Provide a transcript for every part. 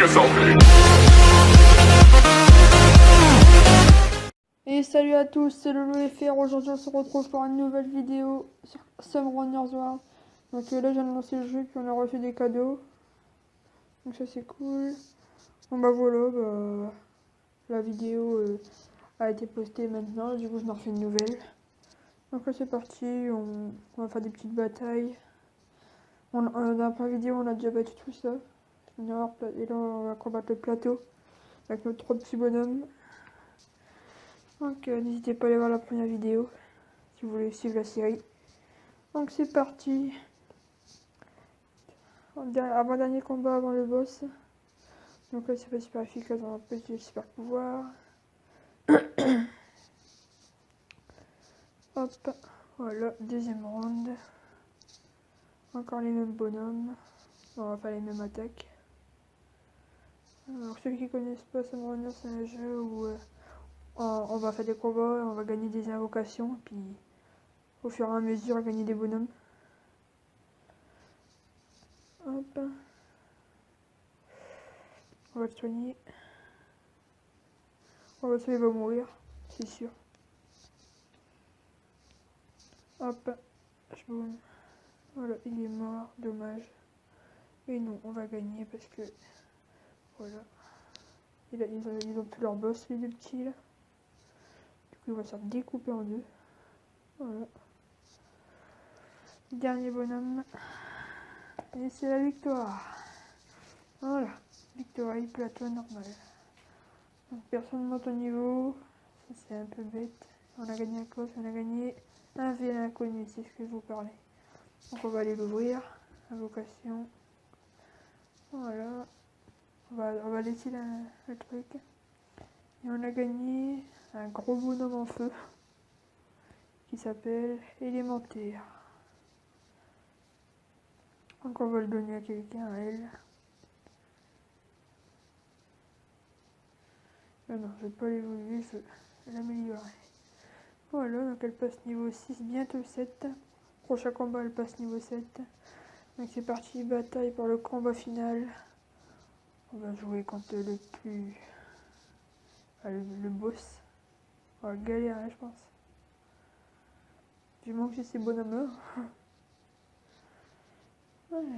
a selfie. Et salut à tous, c'est le LouFR. Aujourd'hui on se retrouve pour une nouvelle vidéo sur Sunrunners World. Donc là j'ai annoncé le jeu puis on a reçu des cadeaux. Donc ça c'est cool. Bon bah voilà, la vidéo a été postée maintenant, du coup je m'en refais une nouvelle. Donc là c'est parti, on va faire des petites batailles. Dans la première vidéo on a déjà battu tout ça. Et là on va combattre le plateau avec nos 3 petits bonhommes. Donc n'hésitez pas à aller voir la première vidéo si vous voulez suivre la série. Donc c'est parti. Avant-dernier combat avant le boss. Donc là c'est pas super efficace, on va petit super pouvoir. Hop, voilà, deuxième round. Encore les mêmes bonhommes. On va faire les mêmes attaques. Alors ceux qui connaissent pas Sunrunner, c'est un jeu où on va faire des combats, on va gagner des invocations, puis au fur et à mesure gagner des bonhommes. Hop. On va le soigner. On va le soigner, il va mourir, c'est sûr. Hop. Boum. Voilà, il est mort, dommage. Et non, on va gagner parce que... Voilà. Ils ont plus leur boss, les deux petits là. Du coup, ils vont se faire découper en deux. Voilà. Dernier bonhomme. Et c'est la victoire. Voilà. Victoire et plateau normal. Donc personne ne monte au niveau. Ça c'est un peu bête. On a gagné un cause, on a gagné un VL inconnu, c'est ce que je vous parlais. Donc on va aller l'ouvrir. Invocation. Voilà. On va laisser le truc. Et on a gagné un gros bonhomme en feu qui s'appelle Élémentaire. Donc on va le donner à quelqu'un, à elle. Ah non, je vais pas l'évoluer, je vais l'améliorer. Voilà, donc elle passe niveau 6, bientôt 7. Prochain combat, elle passe niveau 7. Donc c'est parti, bataille pour le combat final. On va jouer contre le plus... le boss. On va galérer, je pense. Du moment que j'ai ces bonhommes-là. Voilà.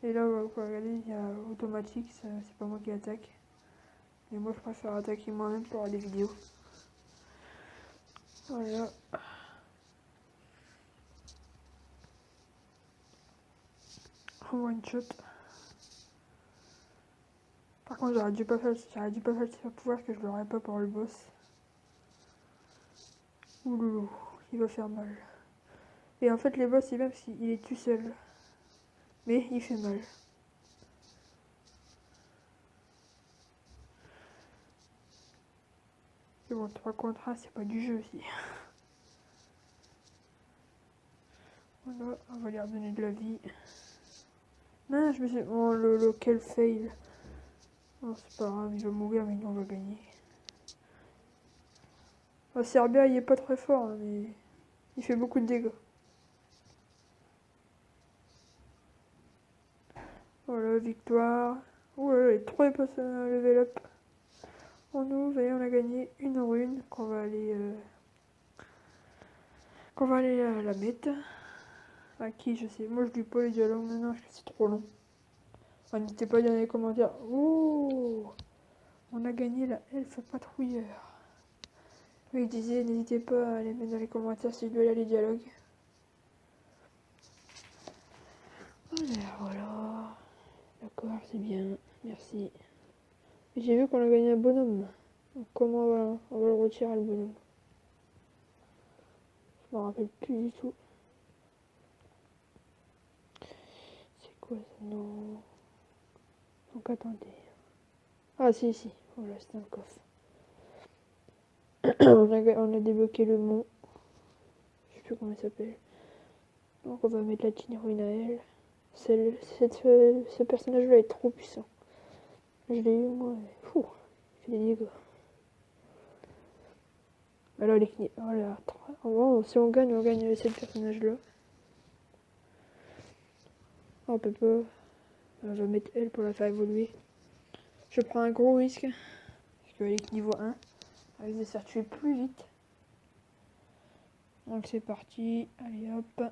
Et là, regardez, il y a automatique, c'est pas moi qui attaque. Et moi, je préfère attaquer moi-même pour les vidéos. Voilà. One shot. Par contre, j'aurais dû pas faire le super pouvoir que je l'aurais pas pour le boss. Ouloulou, il va faire mal. Et en fait, les boss, c'est bien parce qu'il est tout seul. Mais il fait mal. C'est bon, 3 contre 1, c'est pas du jeu aussi. Voilà, on va lui redonner de la vie. Non, je me suis... Oh, quel fail. Oh, c'est pas grave, il va mourir, mais nous, on va gagner. Oh, Serbia, il est pas très fort, hein, mais il fait beaucoup de dégâts. Voilà, victoire. Ouais, les 3 passent à level up. On ouvre et on a gagné une rune qu'on va aller la mettre. À qui, je sais. Moi, je dis pas les dialogues maintenant parce que c'est trop long. Enfin, n'hésitez pas à dire dans les commentaires. Oh, on a gagné la elfe patrouilleur. Oui, il disait, n'hésitez pas à les mettre dans les commentaires si je dois lire les dialogues. Voilà. D'accord, c'est bien. Merci. J'ai vu qu'on a gagné un bonhomme. Donc comment on va le retirer le bonhomme? Je m'en rappelle plus du tout. C'est quoi ça? Non. Donc attendez. Ah si, voilà, c'est un coffre. on a débloqué le mont. Je sais plus comment il s'appelle. Donc on va mettre la petite ruine à elle. Ce personnage-là est trop puissant. Je l'ai eu moi. Fou, il fait des dégâts. Alors voilà, si on gagne ce personnage-là. On peut pas. On va mettre elle pour la faire évoluer. Je prends un gros risque. Parce qu'avec niveau 1, avec de se faire tuer plus vite. Donc c'est parti. Allez hop.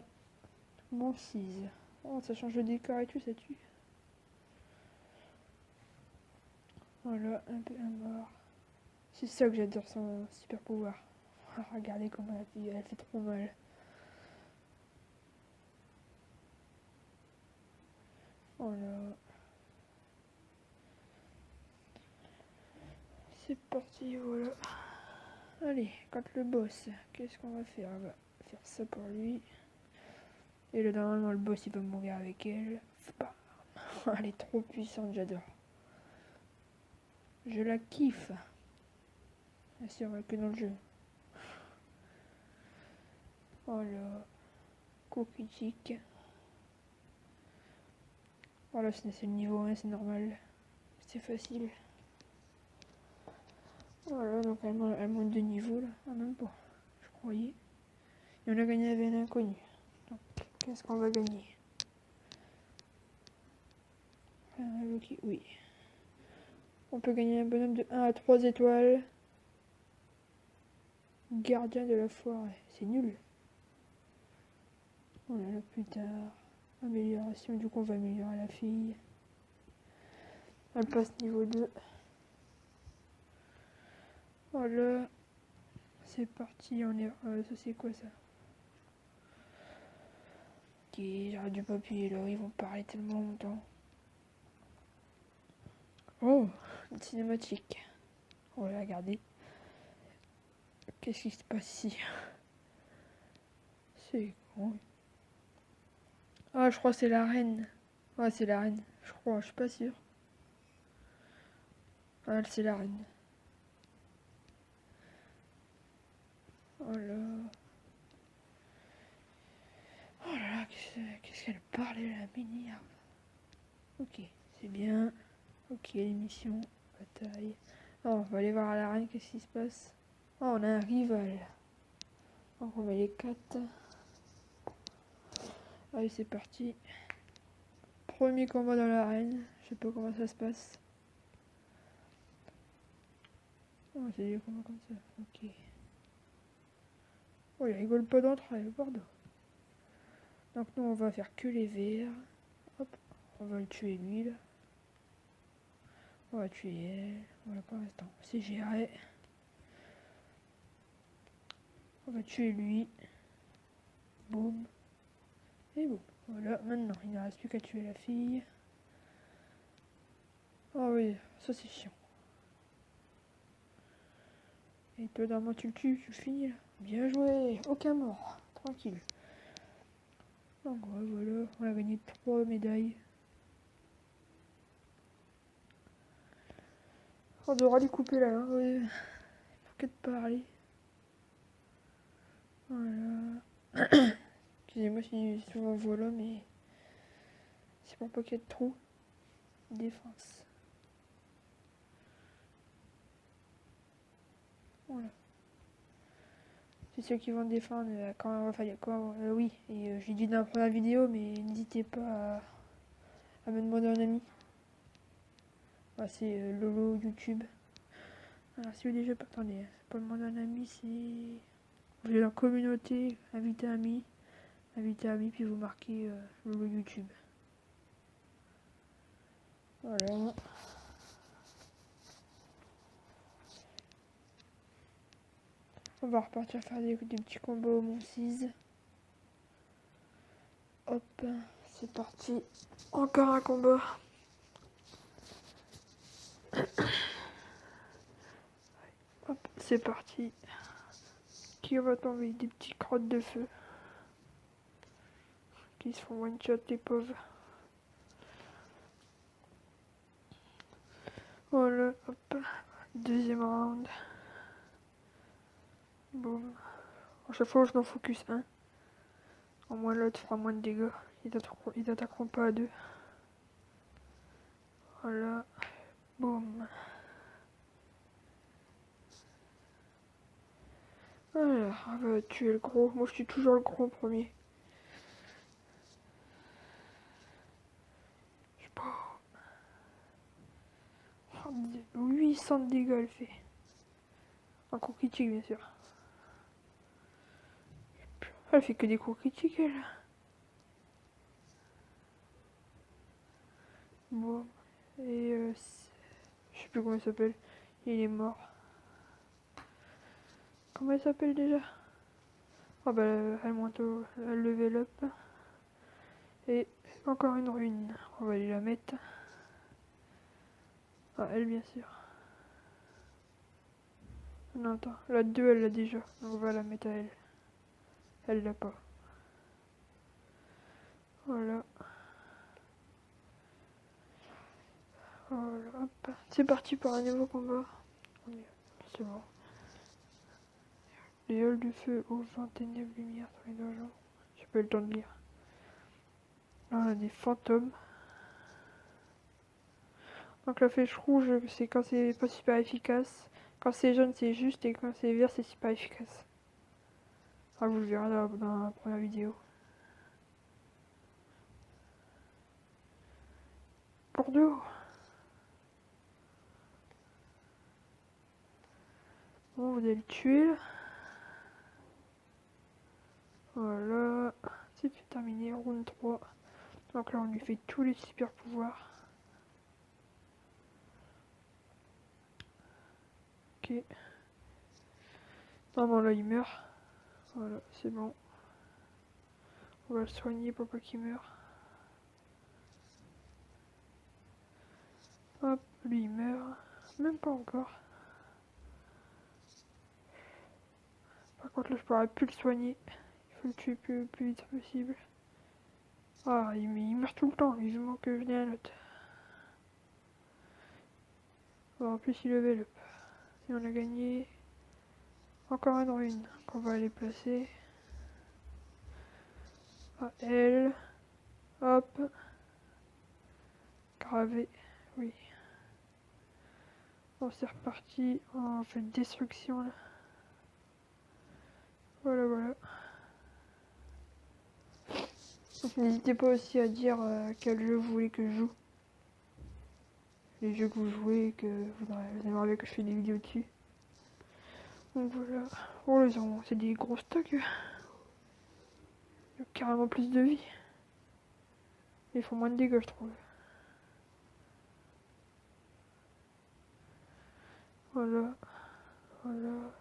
Bon 6. Oh, ça change de décor et tout, ça tue. Voilà, un peu un mort. C'est ça que j'adore son super pouvoir. Ah, regardez comment elle fait trop mal. Voilà. C'est parti, voilà. Allez, quand le boss, qu'est-ce qu'on va faire? On va faire ça pour lui. Et là, normalement, le boss, il va mourir avec elle. Bam. Elle est trop puissante, j'adore. Je la kiffe. Ah, c'est vrai que dans le jeu. Voilà. Coup critique. Voilà, c'est le niveau 1, c'est normal. C'est facile. Voilà, donc elle monte de niveau là. Ah, même pas, je croyais. Et on a gagné avec un inconnu. Donc, qu'est-ce qu'on va gagner? Ok, oui. On peut gagner un bonhomme de 1 à 3 étoiles. Gardien de la forêt. C'est nul. Voilà, plus tard. Amélioration, du coup on va améliorer la fille. Elle passe niveau 2. Voilà. C'est parti, on est... ça c'est quoi ça? Ok, j'aurais dû pas appuyer là, ils vont parler tellement longtemps. Oh, une cinématique. On va la regarder. Qu'est-ce qui se passe ici? C'est con. Ah, je crois que c'est la reine. Ouais, c'est la reine. Je crois, je suis pas sûre. Ah, c'est la reine. Oh là. Oh là là, qu'est-ce qu'elle parlait, la mini. Ok, c'est bien. Ok, l'émission. Bataille. Oh, on va aller voir la reine, qu'est-ce qui se passe? Oh, on a un rival. Donc on met les 4. Allez, c'est parti. Premier combat dans l'arène. Je sais pas comment ça se passe. Oh, c'est des combats comme ça. Ok. Oh, il rigole pas d'entre elles, pardon. Donc nous, on va faire que les verts. Hop. On va le tuer lui, là. On va tuer elle. Voilà, pour l'instant, c'est géré. On va tuer lui. Boum. Et boum. Voilà, maintenant, il ne reste plus qu'à tuer la fille. Oh oui, ça c'est chiant. Et toi, normalement, tu le tues, tu le finis là. Bien joué, aucun mort. Tranquille. Donc voilà, on a gagné 3 médailles. On devra lui couper là, ouais. Faut que de parler. Voilà. Excusez-moi si souvent voilà, mais c'est pour pas qu'il y ait de trous. Défense. Voilà. C'est ceux qui vont défendre quand enfin, oui, et j'ai dit dans la première vidéo, mais n'hésitez pas à me demander un ami. Voilà, c'est Lolo YouTube. Alors si vous déjà pas, attendez, c'est pas demander un ami, c'est... Vous allez dans communauté, inviter ami, puis vous marquez Lolo YouTube. Voilà. On va repartir faire des petits combos au Mont 6. Hop, c'est parti. Encore un combat. Hop, c'est parti. Qui va tomber? Des petits crottes de feu. Qui se font one shot, les pauvres. Voilà, hop. Deuxième round. Boum. À chaque fois, je n'en focus un. Au moins, l'autre fera moins de dégâts. Ils attaqueront pas à deux. Voilà. Boum. Alors, on va tuer le gros. Moi, je suis toujours le gros premier. 800 de dégâts elle fait. Un coup critique bien sûr. Elle fait que des coups critiques elle. Bon. Et je sais plus comment il s'appelle. Il est mort. Comment il s'appelle déjà? Ah bah elle monte au level up. Et encore une rune. On va aller la mettre. Ah elle bien sûr. Non attends, la 2 elle l'a déjà. Donc on va la mettre à elle. Elle l'a pas. Voilà. Voilà, hop. C'est parti pour un nouveau combat. C'est bon. Les halles de feu au vent, ténèbres, lumière sur les donjons. J'ai pas eu le temps de lire. Là on a des fantômes. Donc la flèche rouge c'est quand c'est pas super efficace. Quand c'est jaune c'est juste et quand c'est vert c'est super efficace. Ah vous le verrez dans la première vidéo. Bordeaux. Bon vous allez le tuer là. Voilà. C'est terminé, round 3. Donc là on lui fait tous les super pouvoirs. Ok. Non là il meurt. Voilà, c'est bon. On va le soigner pour pas qu'il meure. Hop, lui il meurt. Même pas encore. Par contre là je pourrais plus le soigner. Il faut le tuer plus vite possible. Ah il meurt tout le temps, vivement que je n'ai un autre. Bon, en plus il level up. Si on a gagné. Encore une rune qu'on va aller placer. Ah elle. Hop. Gravé. Oui. Bon c'est reparti. On fait destruction là. Voilà voilà. Donc n'hésitez pas aussi à dire quel jeu vous voulez que je joue. Les jeux que vous jouez, que vous aimeriez bien que je fasse des vidéos dessus. Donc voilà. Oh les gens, c'est des gros stocks. Il y a carrément plus de vie. Ils font moins de dégâts je trouve. Voilà. Voilà.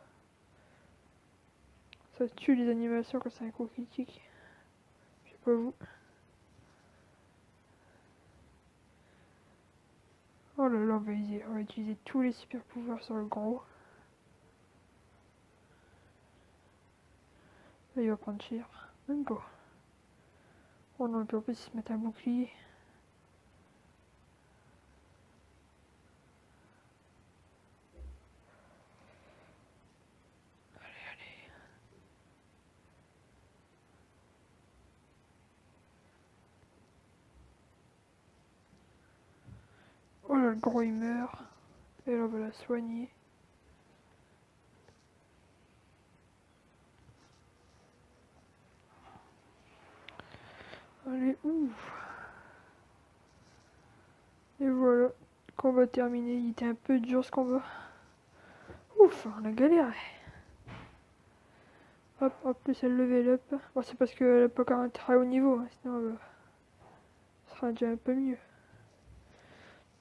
Ça tue les animations quand c'est un coup critique. Je sais pas vous. Oh là là, on va utiliser tous les super pouvoirs sur le gros. Là il va prendre cher. Même pas. Oh non, et puis en plus il se met un bouclier. Oh là, le gros il meurt. Et là on va la soigner. Allez, ouf. Et voilà, combat terminé. Il était un peu dur ce combat. Ouf, on a galéré. Hop, en plus elle level up. Bon, c'est parce qu'elle a pas encore un très haut niveau, hein, sinon ça sera déjà un peu mieux.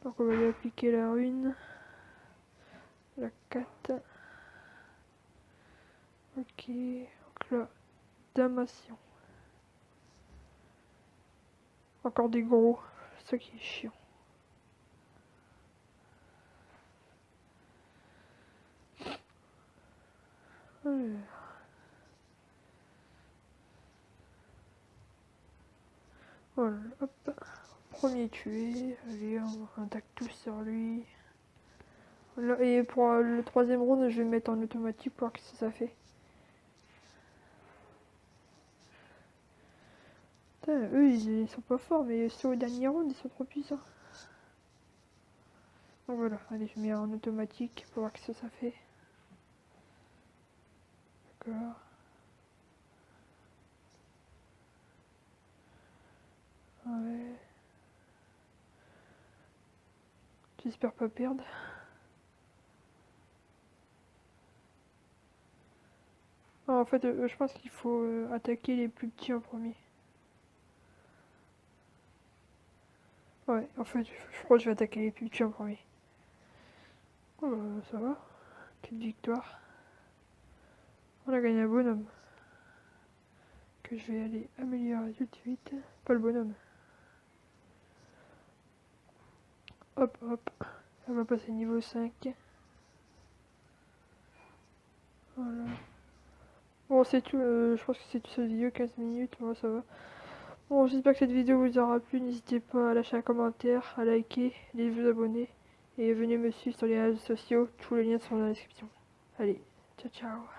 Donc on va lui appliquer la rune. La 4. Ok, donc là, damation. Encore des gros, c'est ça qui est chiant. Alors. Voilà, hop. Premier tué. Allez, on attaque tous sur lui. Voilà, et pour le troisième round, je vais mettre en automatique pour voir ce que ça fait. Putain, eux, ils sont pas forts, mais sur le dernier round, ils sont trop puissants. Donc voilà, allez, je mets en automatique pour voir ce que ça fait. D'accord. Ouais. J'espère pas perdre. Ah, en fait, je pense qu'il faut attaquer les plus petits en premier. Ouais, en fait, je crois que je vais attaquer les plus petits en premier. Oh, bah, ça va. Quelle victoire. On a gagné un bonhomme. Que je vais aller améliorer tout de suite. Pas le bonhomme. Hop, hop. Ça va passer niveau 5. Voilà. Bon, c'est tout. Je pense que c'est tout cette vidéo, 15 minutes. Bon, ça va. Bon, j'espère que cette vidéo vous aura plu. N'hésitez pas à lâcher un commentaire, à liker, à vous abonner. Et venez me suivre sur les réseaux sociaux. Tous les liens sont dans la description. Allez, ciao ciao.